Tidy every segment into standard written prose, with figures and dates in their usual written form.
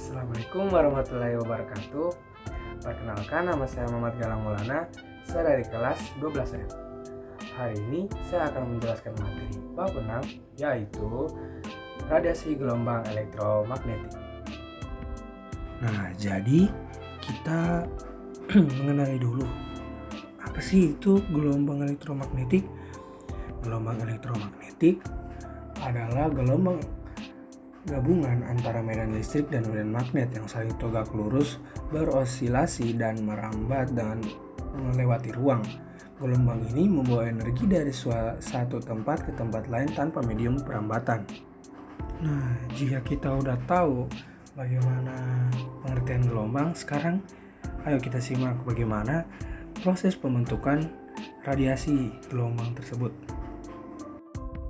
Assalamualaikum warahmatullahi wabarakatuh. Perkenalkan, nama saya Muhammad Galang Maulana. Saya dari kelas 12 ya. Hari ini saya akan menjelaskan materi bab 6, yaitu radiasi gelombang elektromagnetik. Nah, jadi kita mengenali dulu apa sih itu gelombang elektromagnetik. Gelombang elektromagnetik adalah gelombang gabungan antara medan listrik dan medan magnet yang saling tegak lurus, berosilasi dan merambat dengan melewati ruang. Gelombang ini membawa energi dari satu tempat ke tempat lain tanpa medium perambatan. Nah, jika kita udah tahu bagaimana pengertian gelombang, sekarang ayo kita simak bagaimana proses pembentukan radiasi gelombang tersebut.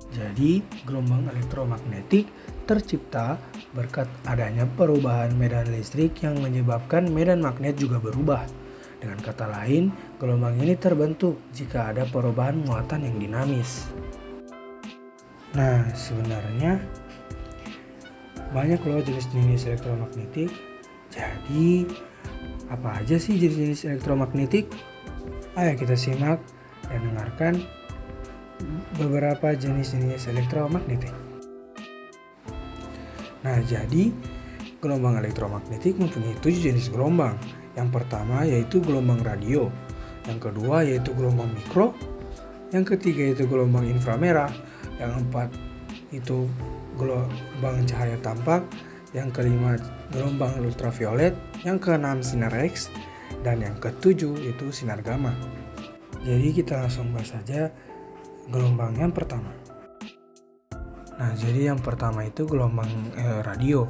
Jadi, gelombang elektromagnetik tercipta berkat adanya perubahan medan listrik yang menyebabkan medan magnet juga berubah. Dengan kata lain, gelombang ini terbentuk jika ada perubahan muatan yang dinamis. Nah, sebenarnya banyak loh jenis-jenis elektromagnetik. Jadi, apa aja sih jenis-jenis elektromagnetik? Ayo kita simak dan dengarkan beberapa jenis-jenis elektromagnetik. Nah, jadi gelombang elektromagnetik mempunyai 7 jenis gelombang. Yang pertama yaitu gelombang radio, yang kedua yaitu gelombang mikro, yang ketiga yaitu gelombang inframerah, yang keempat itu gelombang cahaya tampak, yang kelima gelombang ultraviolet, yang keenam sinar X, dan yang ketujuh itu sinar gamma. Jadi kita langsung bahas saja gelombang yang pertama. Nah, jadi yang pertama itu gelombang radio.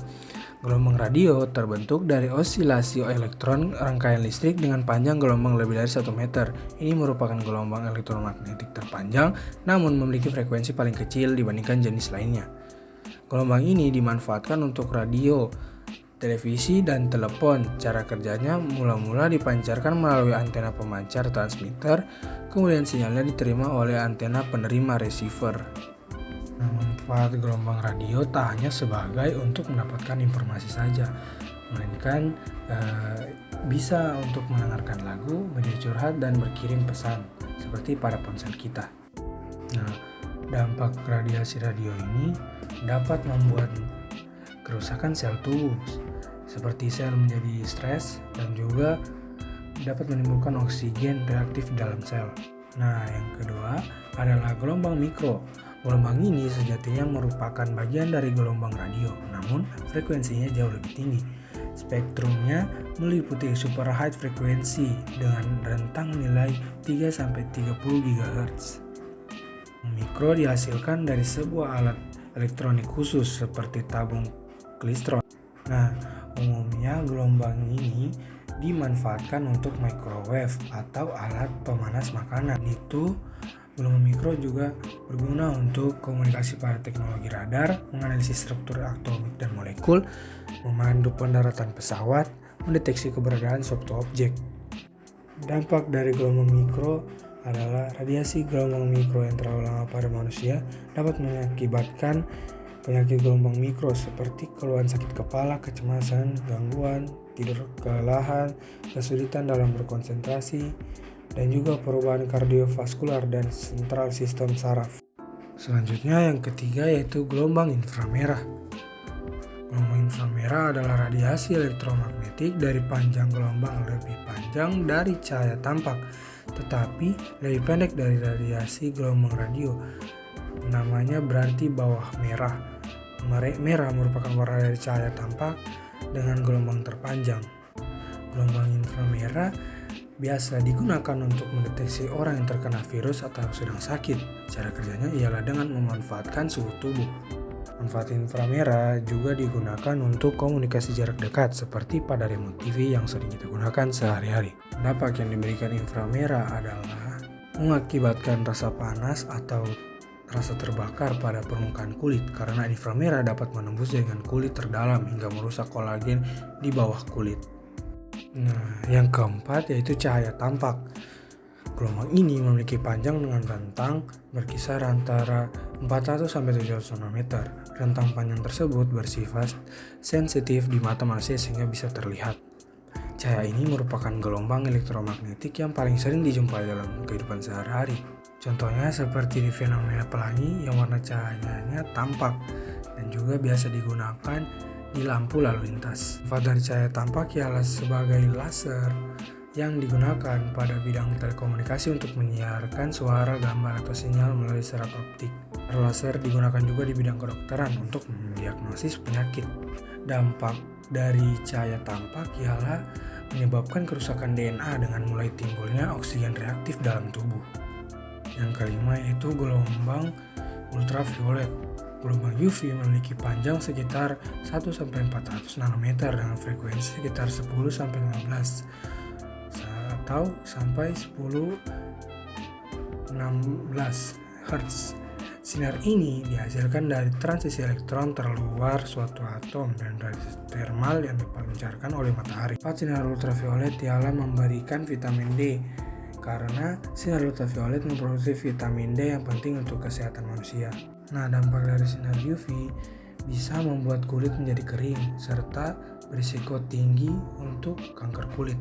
Gelombang radio terbentuk dari osilasi elektron rangkaian listrik dengan panjang gelombang lebih dari 1 meter. Ini merupakan gelombang elektromagnetik terpanjang, namun memiliki frekuensi paling kecil dibandingkan jenis lainnya. Gelombang ini dimanfaatkan untuk radio, televisi, dan telepon. Cara kerjanya mula-mula dipancarkan melalui antena pemancar transmitter, kemudian sinyalnya diterima oleh antena penerima receiver. Nah, manfaat gelombang radio tak hanya sebagai untuk mendapatkan informasi saja, melainkan bisa untuk mendengarkan lagu, media curhat, dan berkirim pesan seperti pada ponsel kita. Nah, dampak radiasi radio ini dapat membuat kerusakan sel tubuh, seperti sel menjadi stres dan juga dapat menimbulkan oksigen reaktif di dalam sel. Nah, yang kedua adalah gelombang mikro. Gelombang ini sejatinya merupakan bagian dari gelombang radio, namun frekuensinya jauh lebih tinggi. Spektrumnya meliputi super high frekuensi dengan rentang nilai 3-30 GHz. Mikro dihasilkan dari sebuah alat elektronik khusus seperti tabung klistron. Nah, umumnya gelombang ini dimanfaatkan untuk microwave atau alat pemanas makanan. Gelombang mikro juga berguna untuk komunikasi pada teknologi radar, menganalisis struktur atomik dan molekul, memandu pendaratan pesawat, mendeteksi keberadaan suatu objek. Dampak dari gelombang mikro adalah radiasi gelombang mikro yang terlalu lama pada manusia dapat mengakibatkan penyakit gelombang mikro seperti keluhan sakit kepala, kecemasan, gangguan tidur, kelelahan, kesulitan dalam berkonsentrasi, dan juga perubahan kardiovaskular dan sentral sistem saraf. Selanjutnya yang ketiga yaitu gelombang inframerah. Gelombang inframerah adalah radiasi elektromagnetik dari panjang gelombang lebih panjang dari cahaya tampak, tetapi lebih pendek dari radiasi gelombang radio. Namanya berarti bawah merah. Merah merupakan warna dari cahaya tampak dengan gelombang terpanjang. Gelombang inframerah biasa digunakan untuk mendeteksi orang yang terkena virus atau sedang sakit. Cara kerjanya ialah dengan memanfaatkan suhu tubuh. Manfaat inframerah juga digunakan untuk komunikasi jarak dekat seperti pada remote TV yang sering kita gunakan sehari-hari. Dampak yang diberikan inframerah adalah mengakibatkan rasa panas atau rasa terbakar pada permukaan kulit karena inframerah dapat menembus jaringan kulit terdalam hingga merusak kolagen di bawah kulit. Nah, yang keempat yaitu cahaya tampak. Gelombang ini memiliki panjang dengan rentang berkisar antara 400 sampai 700 nanometer. Rentang panjang tersebut bersifat sensitif di mata manusia sehingga bisa terlihat. Cahaya ini merupakan gelombang elektromagnetik yang paling sering dijumpai dalam kehidupan sehari-hari. Contohnya seperti di fenomena pelangi yang warna cahayanya tampak dan juga biasa digunakan di lampu lalu lintas. Manfaat dari cahaya tampak ialah sebagai laser yang digunakan pada bidang telekomunikasi untuk menyiarkan suara, gambar, atau sinyal melalui serat optik. Laser digunakan juga di bidang kedokteran untuk mendiagnosis penyakit. Dampak dari cahaya tampak ialah menyebabkan kerusakan DNA dengan mulai timbulnya oksigen reaktif dalam tubuh. Yang kelima yaitu gelombang ultraviolet. Gelombang UV memiliki panjang sekitar 1-400 nanometer dengan frekuensi sekitar 10-15 atau sampai 10-16 Hz. Sinar ini dihasilkan dari transisi elektron terluar suatu atom dan dari termal yang dipancarkan oleh matahari. Sinar ultraviolet ialah memberikan vitamin D karena sinar ultraviolet memproduksi vitamin D yang penting untuk kesehatan manusia. Nah, dampak dari sinar UV bisa membuat kulit menjadi kering serta berisiko tinggi untuk kanker kulit.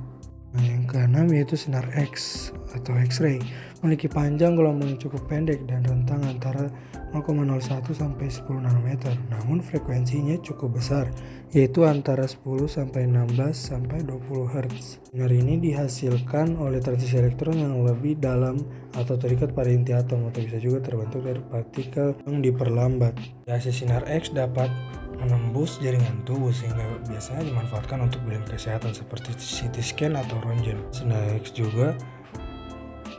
Nah, yang keenam yaitu sinar X atau X-ray. Memiliki panjang gelombang yang cukup pendek dan rentang antara 0,01 sampai 10 nanometer. Namun frekuensinya cukup besar, yaitu antara 10 sampai 16 sampai 20 Hz. Sinar ini dihasilkan oleh transisi elektron yang lebih dalam atau terikat pada inti atom atau bisa juga terbentuk dari partikel yang diperlambat. Radiasi sinar X dapat menembus jaringan tubuh sehingga biasanya dimanfaatkan untuk bidang kesehatan seperti CT scan atau röntgen. Sinar X juga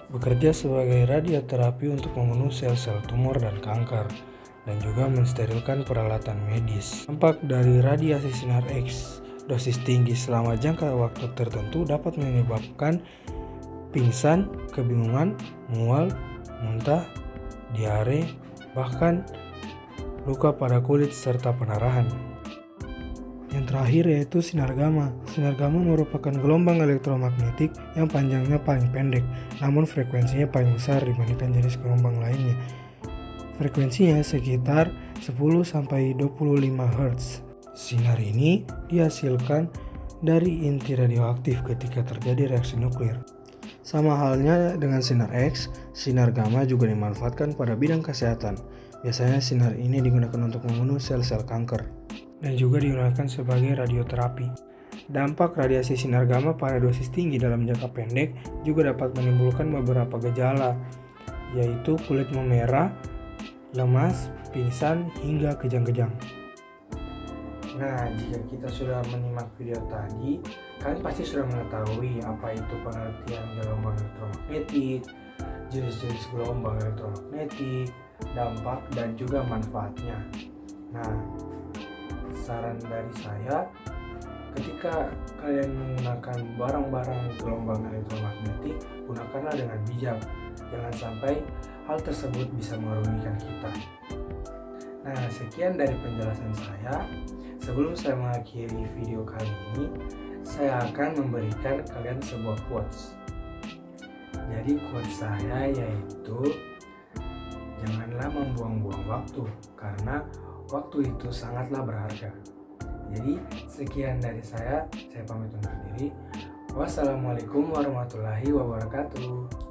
bekerja sebagai radioterapi untuk membunuh sel-sel tumor dan kanker dan juga mensterilkan peralatan medis. Dampak dari radiasi sinar X, dosis tinggi selama jangka waktu tertentu dapat menyebabkan pingsan, kebingungan, mual, muntah, diare, bahkan luka pada kulit serta pendarahan. Yang terakhir yaitu sinar gamma. Sinar gamma merupakan gelombang elektromagnetik yang panjangnya paling pendek, namun frekuensinya paling besar dibandingkan jenis gelombang lainnya. Frekuensinya sekitar 10-25 Hz. Sinar ini dihasilkan dari inti radioaktif ketika terjadi reaksi nuklir. Sama halnya dengan sinar X, sinar gamma juga dimanfaatkan pada bidang kesehatan. Biasanya sinar ini digunakan untuk membunuh sel-sel kanker dan juga digunakan sebagai radioterapi. Dampak radiasi sinar gamma pada dosis tinggi dalam jangka pendek juga dapat menimbulkan beberapa gejala, yaitu kulit memerah, lemas, pingsan, hingga kejang-kejang. Nah, jika kita sudah menyimak video tadi, kalian pasti sudah mengetahui apa itu pengertian gelombang elektromagnetik, jenis-jenis gelombang elektromagnetik, dampak, dan juga manfaatnya. Nah, saran dari saya, ketika kalian menggunakan barang-barang gelombang elektromagnetik, gunakanlah dengan bijak. Jangan sampai hal tersebut bisa merugikan kita. Nah, sekian dari penjelasan saya. Sebelum saya mengakhiri video kali ini, saya akan memberikan kalian sebuah quotes. Jadi quotes saya yaitu, janganlah membuang-buang waktu, karena waktu itu sangatlah berharga. Jadi sekian dari saya pamit undur diri. Wassalamualaikum warahmatullahi wabarakatuh.